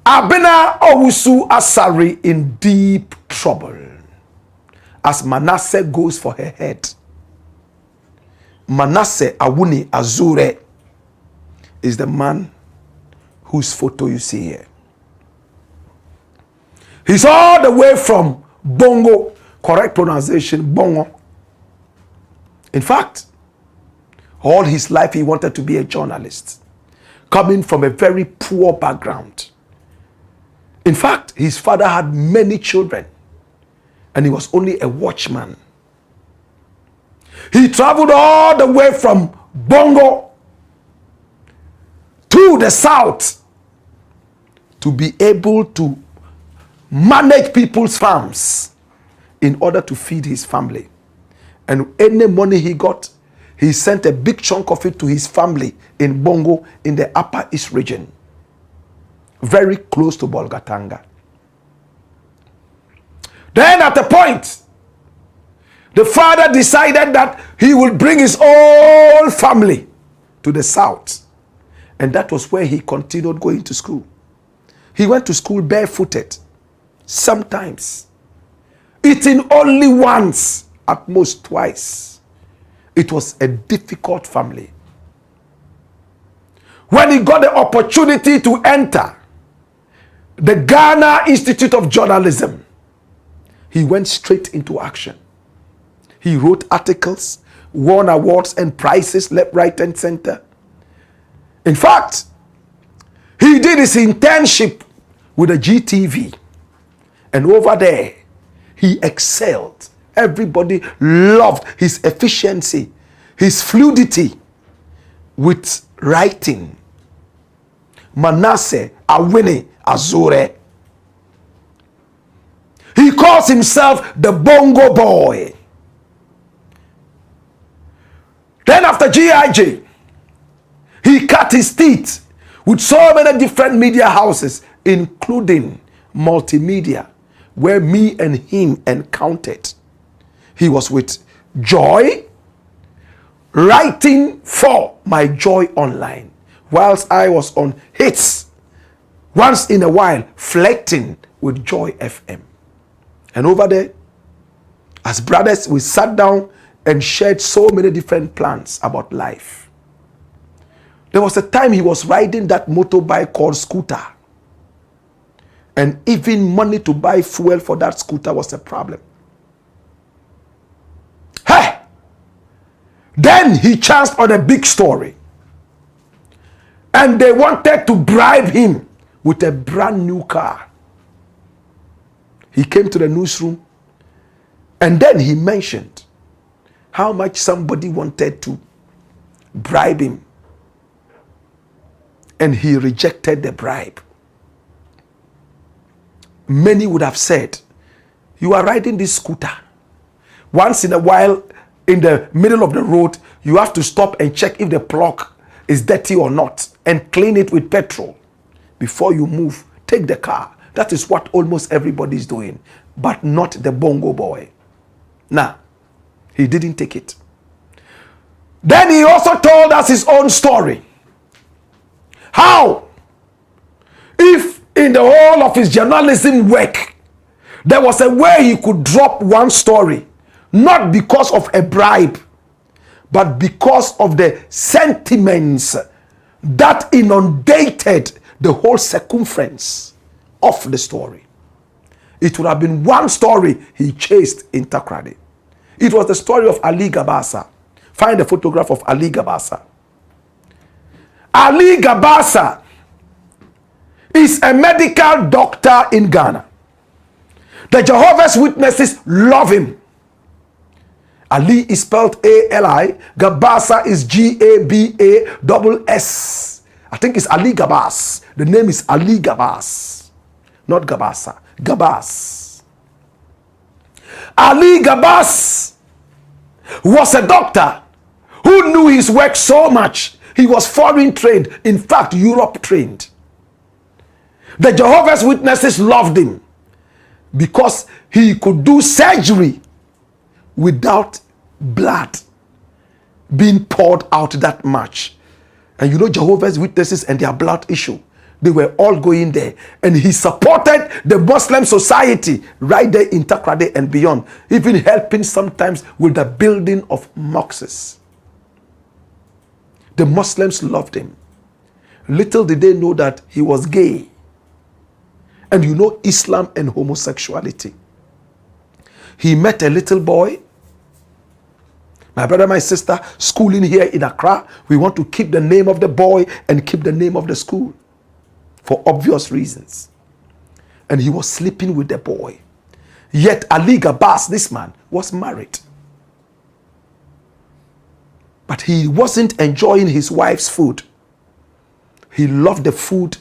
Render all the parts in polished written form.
Abena Osei-Asare in deep trouble as Manasseh goes for her head. Manasseh Osei-Asare is the man whose photo you see here. He's all the way from Bongo, correct pronunciation, Bongo. In fact, all his life he wanted to be a journalist, coming from a very poor background. In fact, his father had many children, and he was only a watchman. He traveled all the way from Bongo to the south to be able to manage people's farms in order to feed his family. And any money he got, he sent a big chunk of it to his family in Bongo in the Upper East region, very close to Bolgatanga. Then at a point, the father decided that he would bring his whole family to the south. And that was where he continued going to school. He went to school barefooted, sometimes, eating only once, at most twice. It was a difficult family. When he got the opportunity to enter the Ghana Institute of Journalism, he went straight into action. He wrote articles, won awards and prizes left, right, and center. In fact, he did his internship with the GTV. And over there, he excelled. Everybody loved his efficiency, his fluidity with writing. Manasseh Osei-Asare. He calls himself the Bongo Boy. Then after GIJ, he cut his teeth with so many different media houses, including Multimedia, where me and him encountered. He was with Joy, writing for My Joy Online, whilst I was on Hits, once in a while, flirting with Joy FM. And over there, as brothers, we sat down and shared so many different plans about life. There was a time he was riding that motorbike called scooter. And even money to buy fuel for that scooter was a problem. Hey! Then he chanced on a big story. And they wanted to bribe him with a brand new car. He came to the newsroom and then he mentioned how much somebody wanted to bribe him. And he rejected the bribe. Many would have said, you are riding this scooter. Once in a while, in the middle of the road, you have to stop and check if the plug is dirty or not and clean it with petrol. Before you move, take the car. That is what almost everybody is doing, but not the Bongo Boy. Now, he didn't take it. Then he also told us his own story. How, if in the whole of his journalism work, there was a way he could drop one story, not because of a bribe, but because of the sentiments that inundated the whole circumference of the story. It would have been one story he chased in Takrady. It was the story of Ali Gabasa. Find a photograph of Ali Gabasa. Ali Gabasa is a medical doctor in Ghana. The Jehovah's Witnesses love him. Ali is spelled A-L-I. Gabasa is G-A-B-A-S-S. I think it's Ali Gabas. The name is Ali Gabas. Not Gabasa. Gabas. Ali Gabas was a doctor who knew his work so much. He was foreign trained. In fact, Europe trained. The Jehovah's Witnesses loved him because he could do surgery without blood being poured out that much. And you know Jehovah's Witnesses and their blood issue. They were all going there. And he supported the Muslim society right there in Takoradi and beyond, even helping sometimes with the building of mosques. The Muslims loved him. Little did they know that he was gay. And you know Islam and homosexuality. He met a little boy. My brother, my sister, schooling here in Accra. We want to keep the name of the boy and keep the name of the school, for obvious reasons. And he was sleeping with the boy. Yet Ali Gabas, this man, was married. But he wasn't enjoying his wife's food. He loved the food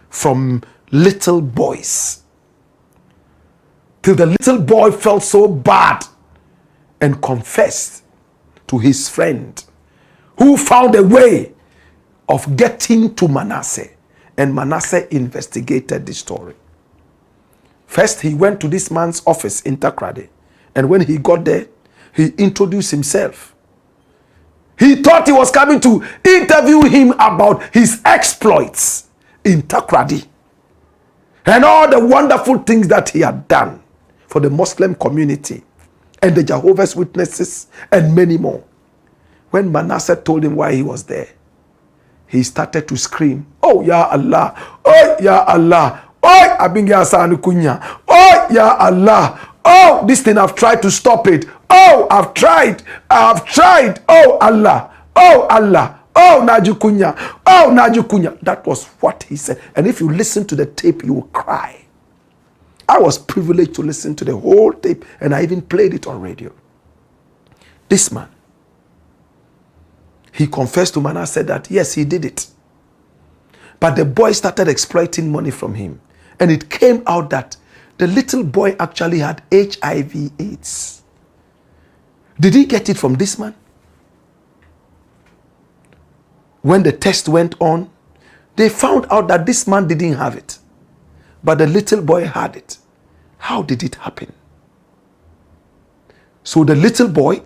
from little boys. Till the little boy felt so bad and confessed to his friend, who found a way of getting to Manasseh. And Manasseh investigated the story. First, he went to this man's office in Takoradi. And when he got there, he introduced himself. He thought he was coming to interview him about his exploits in Takoradi and all the wonderful things that he had done for the Muslim community and the Jehovah's Witnesses and many more. When Manasseh told him why he was there, he started to scream, "Oh, Ya Allah! Oh, Ya Allah! Oh, Abinga Sanu Kunya! Oh, Ya Allah! Oh, this thing, I've tried to stop it. Oh, I've tried. Oh, Allah! Oh, Allah! Oh, Najukunya! Oh, Najukunya!" That was what he said. And if you listen to the tape, you will cry. I was privileged to listen to the whole tape, and I even played it on radio. This man, he confessed to Manasseh that yes, he did it. But the boy started exploiting money from him. And it came out that the little boy actually had HIV/AIDS. Did he get it from this man? When the test went on, they found out that this man didn't have it, but the little boy had it. How did it happen? So the little boy,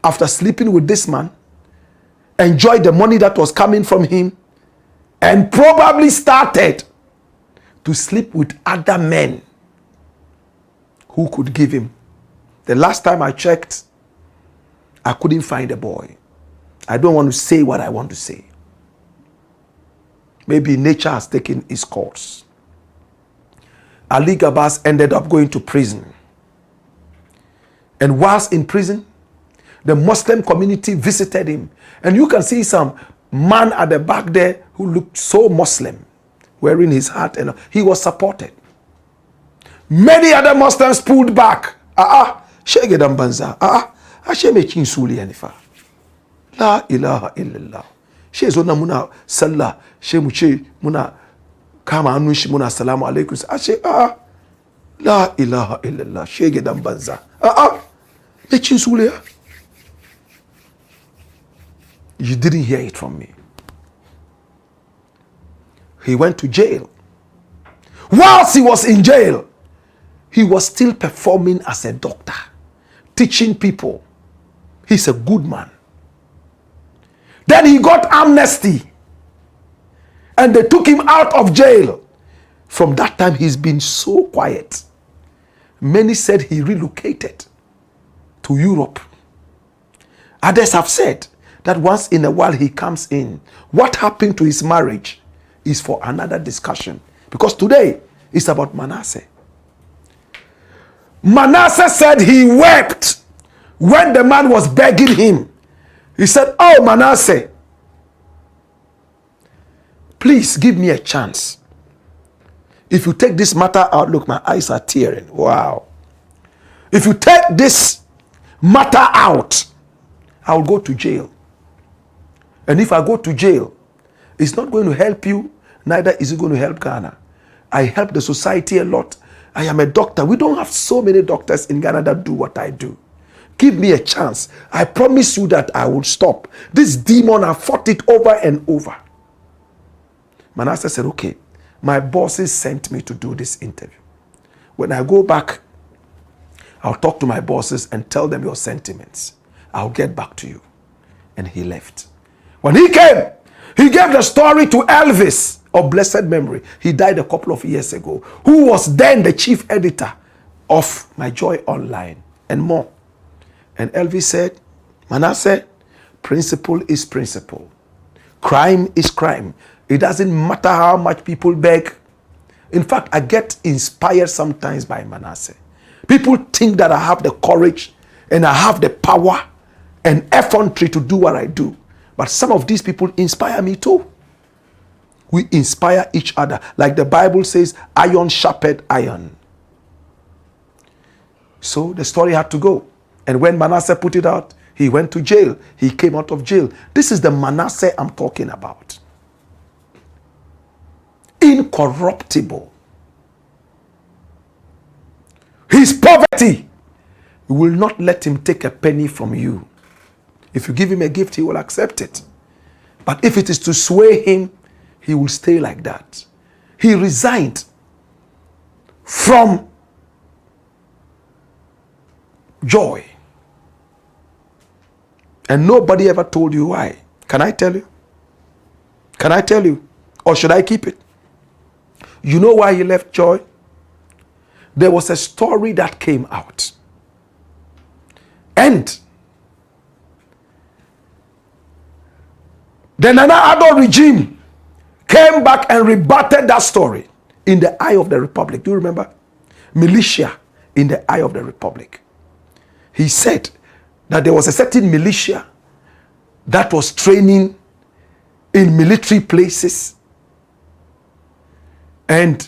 after sleeping with this man, enjoyed the money that was coming from him and probably started to sleep with other men who could give him. The last time I checked, I couldn't find the boy. I don't want to say what I want to say. Maybe nature has taken its course. Ali Gabas ended up going to prison. And whilst in prison, the Muslim community visited him. And you can see some man at the back there who looked so Muslim, wearing his hat, and he was supported. Many other Muslims pulled back. Shegedam Banza. Asheme Chinsuli Anifa. La ilaha illallah. She zona muna sallah. She muche muna kama anushi muna salamu alaikum. Ashe la ilaha illallah. Shegedam Banza. Mechinsuli. You didn't hear it from me. He went to jail. Whilst he was in jail, he was still performing as a doctor, teaching people. He's a good man. Then he got amnesty, and they took him out of jail. From that time, he's been so quiet. Many said he relocated to Europe. Others have said that once in a while he comes in. What happened to his marriage is for another discussion, because today it's about Manasseh. Manasseh said he wept when the man was begging him. He said, "Oh, Manasseh, please give me a chance. If you take this matter out," look, my eyes are tearing. Wow. "If you take this matter out, I'll go to jail. And if I go to jail, it's not going to help you, neither is it going to help Ghana. I help the society a lot. I am a doctor. We don't have so many doctors in Ghana that do what I do. Give me a chance. I promise you that I will stop. This demon, I fought it over and over." Manasseh said, "Okay, my bosses sent me to do this interview. When I go back, I'll talk to my bosses and tell them your sentiments. I'll get back to you." And he left. When he came, He gave the story to Elvis of blessed memory. He died a couple of years ago, who was then the chief editor of My Joy Online and more. And Elvis said, Manasseh, principle is principle. Crime is crime. It doesn't matter how much people beg. In fact, I get inspired sometimes by Manasseh. People think that I have the courage and I have the power and effrontery to do what I do. But some of these people inspire me too. We inspire each other. Like the Bible says, iron sharpened iron. So the story had to go. And when Manasseh put it out, he went to jail. He came out of jail. This is the Manasseh I'm talking about. Incorruptible. His poverty will not let him take a penny from you. If you give him a gift, he will accept it. But if it is to sway him, he will stay like that. He resigned from joy. And nobody ever told you why. Can I tell you? Can I tell you? Or should I keep it? You know why he left joy? There was a story that came out. And the Nana Addo regime came back and rebutted that story in the eye of the Republic. Do you remember? Militia in the eye of the Republic. He said that there was a certain militia that was training in military places. And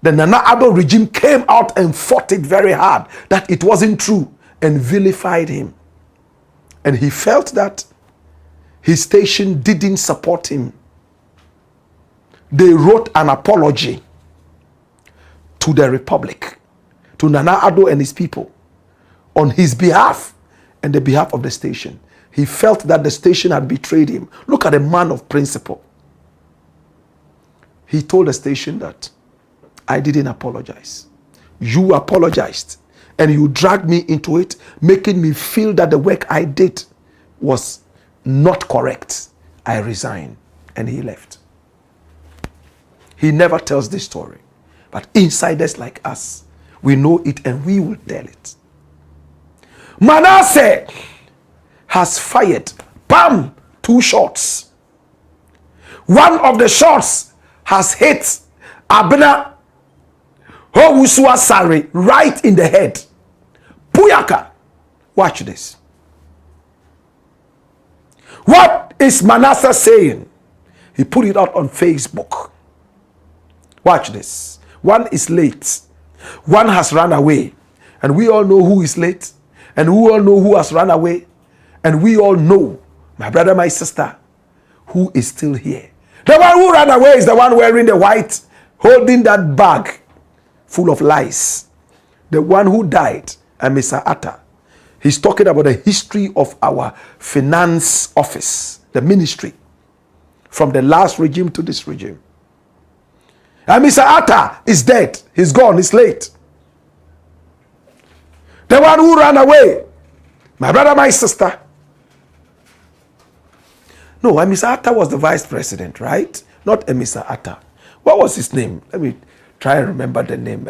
the Nana Addo regime came out and fought it very hard that it wasn't true and vilified him. And he felt that his station didn't support him. They wrote an apology to the Republic, to Nana Addo and his people, on his behalf and the behalf of the station. He felt that the station had betrayed him. Look at a man of principle. He told the station that I didn't apologize. You apologized and you dragged me into it, making me feel that the work I did was not correct. I resigned. And he left. He never tells this story. But insiders like us, we know it and we will tell it. Manasseh has fired, bam, 2 shots. One of the shots has hit Abena Osei-Asare right in the head. Puyaka. Watch this. What is Manasseh saying? He put it out on Facebook. Watch this. One is late. One has run away. And we all know who is late. And we all know who has run away. And we all know, my brother, my sister, who is still here. The one who ran away is the one wearing the white, holding that bag full of lies. The one who died, Mr. Atta. He's talking about the history of our finance office, the ministry, from the last regime to this regime. And Mr. Atta is dead. He's gone. He's late. The one who ran away, my brother, my sister. No, Mr. Atta was the vice president, right? Not Mr. Atta. What was his name? Let me try and remember the name.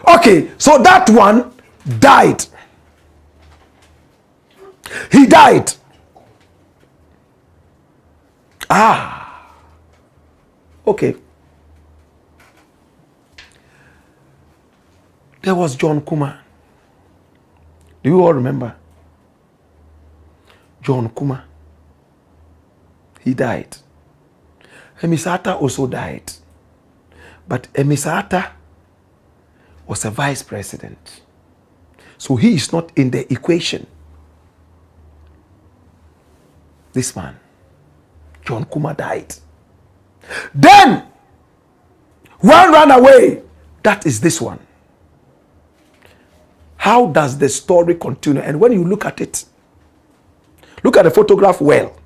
Okay, so that one died. He died. Okay. There was John Kuma. Do you all remember? John Kuma. He died. Mr. Atta also died. But Mr. Atta was a vice president. So he is not in the equation. This man, John Kuma, died. Then, one ran away. That is this one. How does the story continue? And when you look at it, look at the photograph well.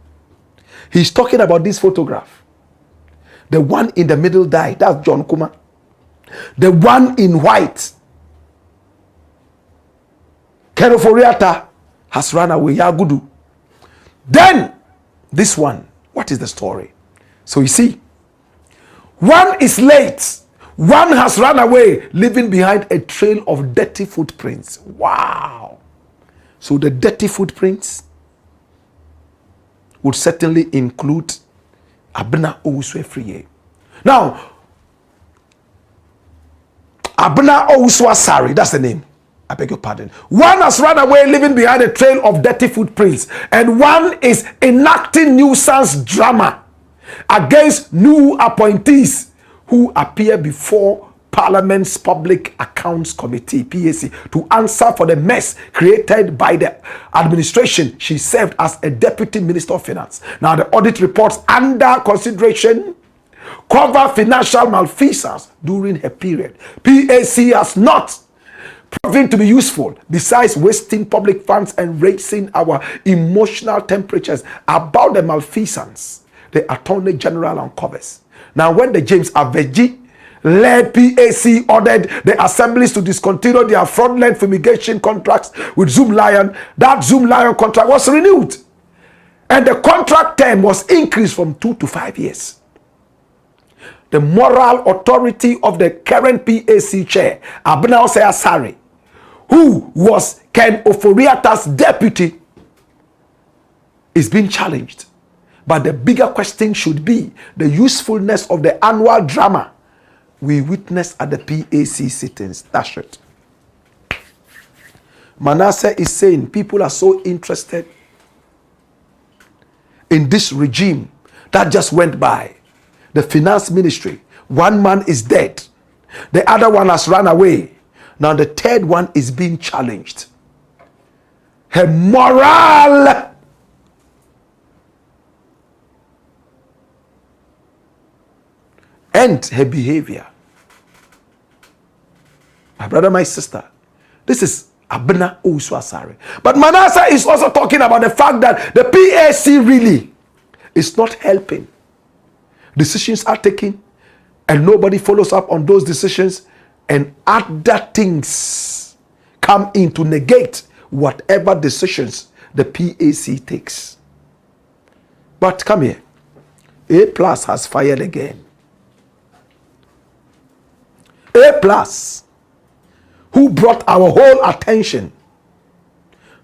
He's talking about this photograph. The one in the middle died. That's John Kuma. The one in white, Kenoforiata, has run away. Yagudu. Then, this one What is the story? So you see, one is late. One has run away, leaving behind a trail of dirty footprints. Wow. So the dirty footprints would certainly include Abena Osei-Asare. Now, Abena Osei-Asare, that's the name. I beg your pardon. One has run away, leaving behind a trail of dirty footprints, and one is enacting nuisance drama against new appointees who appear before Parliament's Public Accounts Committee, PAC, to answer for the mess created by the administration she served as a Deputy Minister of Finance. Now, the audit reports under consideration cover financial malfeasance during her period. PAC has not proven to be useful, besides wasting public funds and raising our emotional temperatures about the malfeasance the Attorney General uncovers. Now, when the James Aveji led PAC ordered the assemblies to discontinue their fraudulent fumigation contracts with Zoom Lion, that Zoom Lion contract was renewed, and the contract term was increased from 2 to 5 years. The moral authority of the current PAC chair, Abena Osei-Asare, who was Ken Ofori-Attah's deputy, is being challenged. But the bigger question should be the usefulness of the annual drama we witness at the PAC sittings. That's it. Manasseh is saying people are so interested in this regime that just went by. The finance ministry, one man is dead. The other one has run away. Now the third one is being challenged. Her moral and her behavior. My brother, my sister, this is Abena Osei-Asare. But Manasseh is also talking about the fact that the PAC really is not helping. Decisions are taken and nobody follows up on those decisions, and other things come in to negate whatever decisions the PAC takes. But come here. A plus has fired again. A plus, who brought our whole attention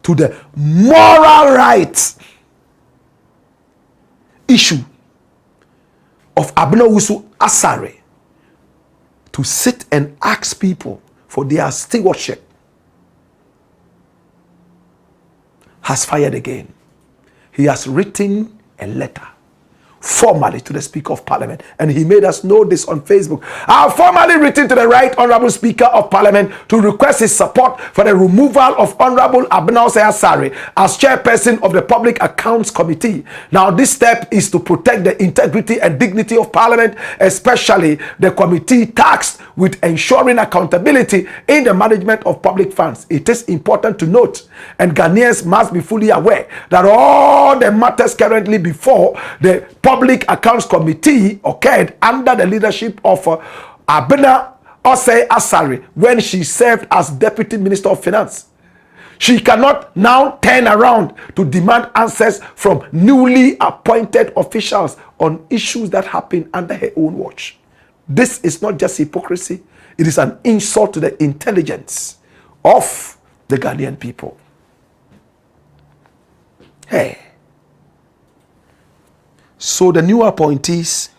to the moral rights issue of Abena Osei-Asare to sit and ask people for their stewardship, has fired again. He has written a letter formally to the Speaker of Parliament, and he made us know this on Facebook. I have formally written to the Right Honourable Speaker of Parliament to request his support for the removal of Honourable Abena Osei-Asare as chairperson of the Public Accounts Committee. Now, this step is to protect the integrity and dignity of Parliament, especially the committee tasked with ensuring accountability in the management of public funds. It is important to note, and Ghanaians must be fully aware, that all the matters currently before the Public Accounts Committee occurred under the leadership of Abena Osei-Asare when she served as Deputy Minister of Finance. She cannot now turn around to demand answers from newly appointed officials on issues that happen under her own watch. This is not just hypocrisy, it is an insult to the intelligence of the Ghanaian people. Hey. So the new appointees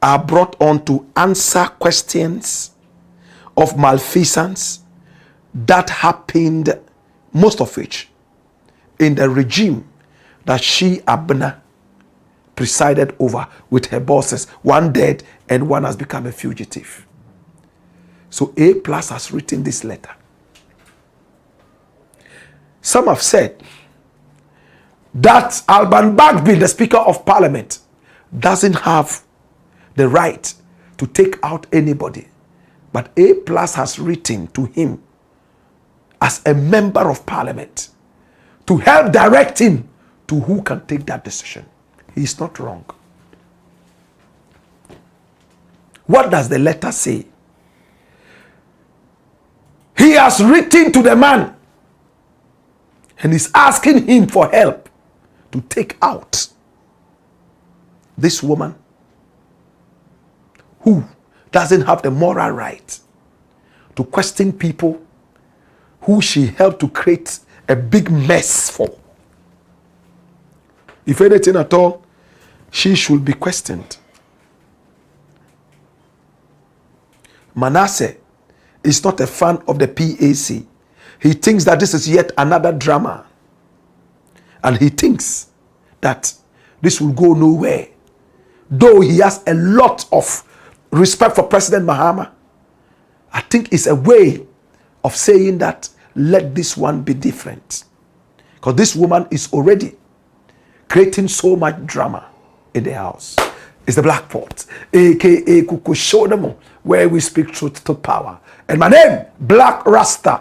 are brought on to answer questions of malfeasance that happened, most of which in the regime that she, Abena, presided over with her bosses. One dead and one has become a fugitive. So A plus has written this letter. Some have said that Alban Blakk, the Speaker of Parliament, doesn't have the right to take out anybody. But A plus has written to him as a member of Parliament to help direct him to who can take that decision. He is not wrong. What does the letter say? He has written to the man and is asking him for help to take out this woman who doesn't have the moral right to question people who she helped to create a big mess for. If anything at all, she should be questioned. Manasseh is not a fan of the PAC. He thinks that this is yet another drama. And he thinks that this will go nowhere. Though he has a lot of respect for President Mahama, I think it's a way of saying that let this one be different. Because this woman is already creating so much drama in the house. It's the Blakk Pot, aka Kukushodamo, where we speak truth to power. And my name, Blakk Rasta.